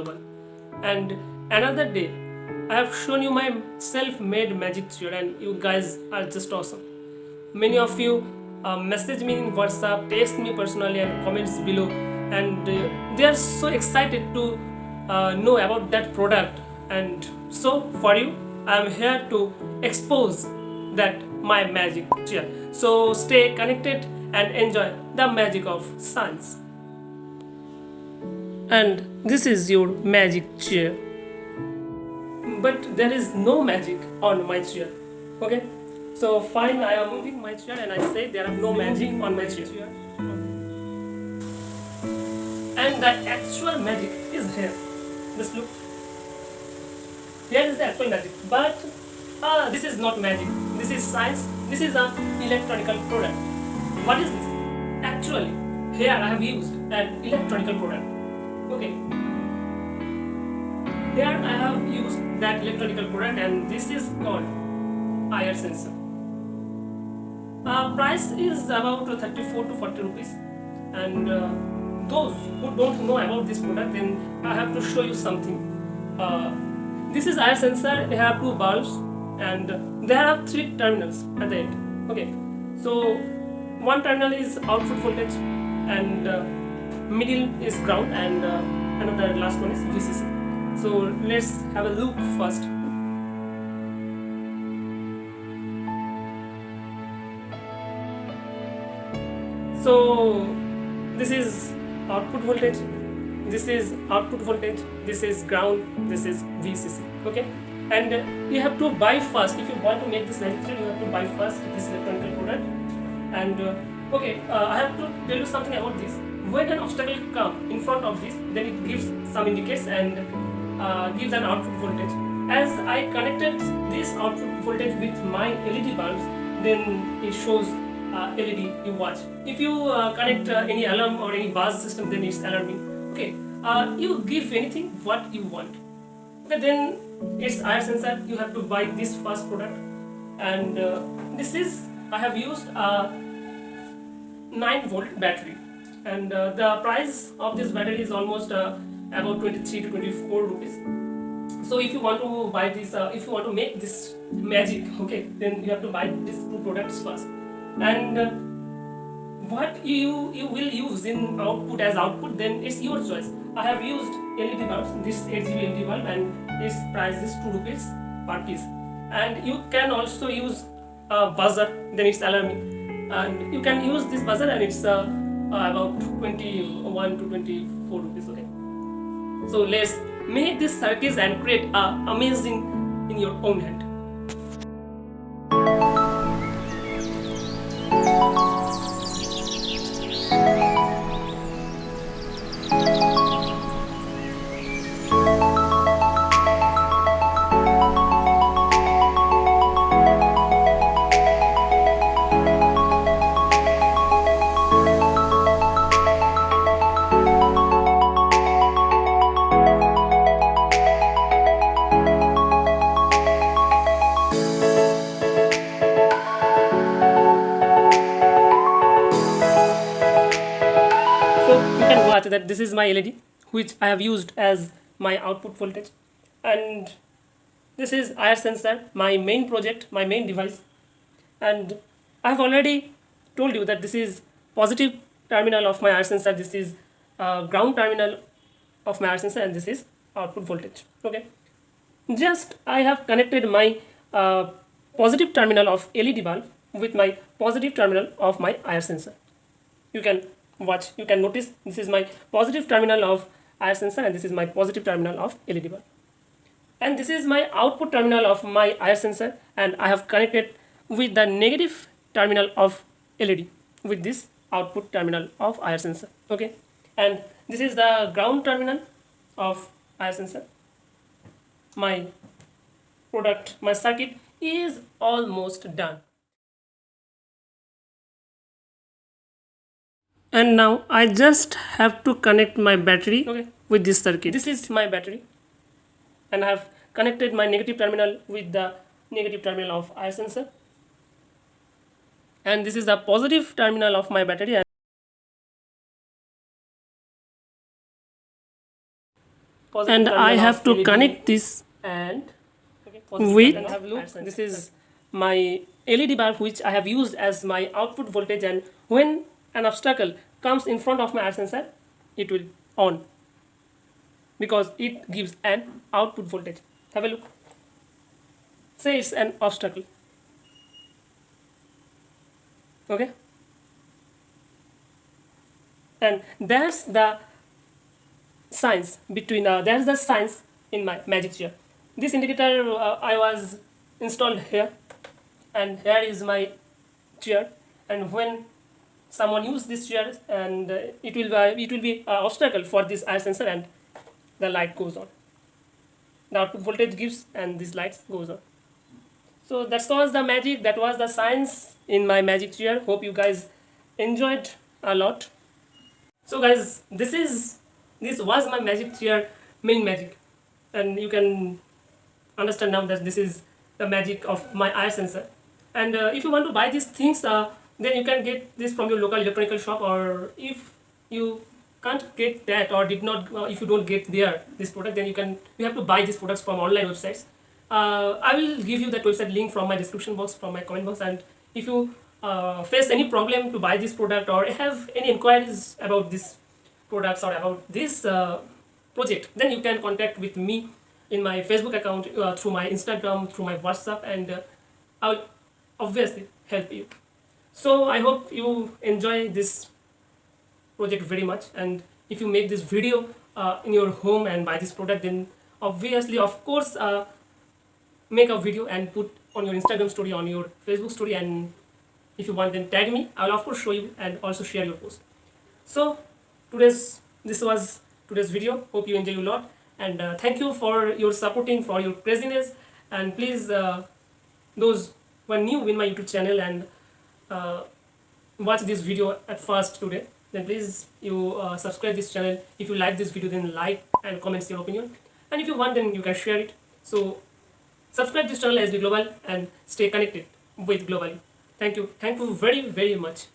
global. And another day, I have shown you my self-made magic chair, and you guys are just awesome. Many of you message me in WhatsApp, text me personally, and comments below, and they are so excited to know about that product. And so for you, I am here to expose that my magic chair. So stay connected and enjoy the magic of science. And this is your magic chair. But there is no magic on my chair. Okay? So fine, I am moving my chair and I say there are no magic on my chair. And the actual magic is here. Just look. Here is the actual magic. But this is not magic. This is science. This is an electronical product. What is this? Actually, here I have used an electronical product. Okay. Here I have used that electronical product, and this is called IR sensor. Price is about 34 to 40 rupees, and those who don't know about this product, then I have to show you something. This is IR sensor. They have two bulbs, and there are three terminals at the end. Okay, so one terminal is output voltage, and middle is ground, and another last one is VCC. So let's have a look first. So this is output voltage, this is output voltage, this is ground, this is VCC. Okay, and you have to buy first. If you want to make this lecture, you have to buy first this electronic product. And okay, I have to tell you something about this. When an obstacle comes in front of this, then it gives some indicates and gives an output voltage. As I connected this output voltage with my LED bulbs, then it shows LED you watch. If you connect any alarm or any buzz system, then it's alarming. Okay, you give anything what you want. Okay, then it's IR sensor. You have to buy this first product, and this is I have used a 9-volt battery, and the price of this battery is almost about 23 to 24 rupees. So if you want to buy this, if you want to make this magic, okay, then you have to buy these two products first. And what you will use in output as output, then it's your choice. I have used LED bulbs, this 8GB LED bulb, and its price is 2 rupees per piece. And you can also use a buzzer, then it's alarming. And you can use this buzzer, and it's about 21 to 24 rupees. Okay. So let's make this circuits and create amazing in your own hand. That this is my LED, which I have used as my output voltage, and this is IR sensor, my main project, my main device. And I have already told you that this is positive terminal of my IR sensor, this is ground terminal of my IR sensor, and this is output voltage. Okay, just I have connected my positive terminal of LED bulb with my positive terminal of my IR sensor. You can watch, you can notice this is my positive terminal of IR sensor, and this is my positive terminal of LED bulb, and this is my output terminal of my IR sensor, and I have connected with the negative terminal of LED with this output terminal of IR sensor. Okay, and this is the ground terminal of IR sensor. My product, my circuit is almost done. And now I just have to connect my battery, okay, with this circuit. This is my battery, and I have connected my negative terminal with the negative terminal of IR sensor, and this is the positive terminal of my battery. and I have to connect this and with have look. This is my LED bulb which I have used as my output voltage, and when an obstacle comes in front of my IR sensor, it will on because it gives an output voltage. Have a look. Say it's an obstacle. Okay, and that's the science between that's the science in my magic chair. This indicator I was installed here, and here is my chair, and when someone use this chair, and it will be obstacle for this IR sensor, and the light goes on, the output voltage gives, and this light goes on. So that was the magic, that was the science in my magic chair. Hope you guys enjoyed a lot. So guys, this was my magic chair main magic, and you can understand now that this is the magic of my IR sensor. And if you want to buy these things, then you can get this from your local electronical shop, or if you can't get that, or did not if you don't get there this product, then you have to buy these products from online websites. I will give you that website link from my description box, from my comment box, and if you face any problem to buy this product, or have any inquiries about this products or about this project, then you can contact with me in my Facebook account, through my Instagram, through my WhatsApp, and I will obviously help you. So I hope you enjoy this project very much, and if you make this video in your home and buy this product, then obviously, of course, make a video and put on your Instagram story, on your Facebook story, and if you want, then tag me. I will of course show you and also share your post. So this was today's video. Hope you enjoy a lot, and thank you for your supporting, for your craziness, and please, those who are new in my YouTube channel and watch this video at first today, then please you subscribe this channel. If you like this video, then like and comment your opinion, and if you want, then you can share it. So subscribe this channel SB Global and stay connected with Globally. Thank you very, very much.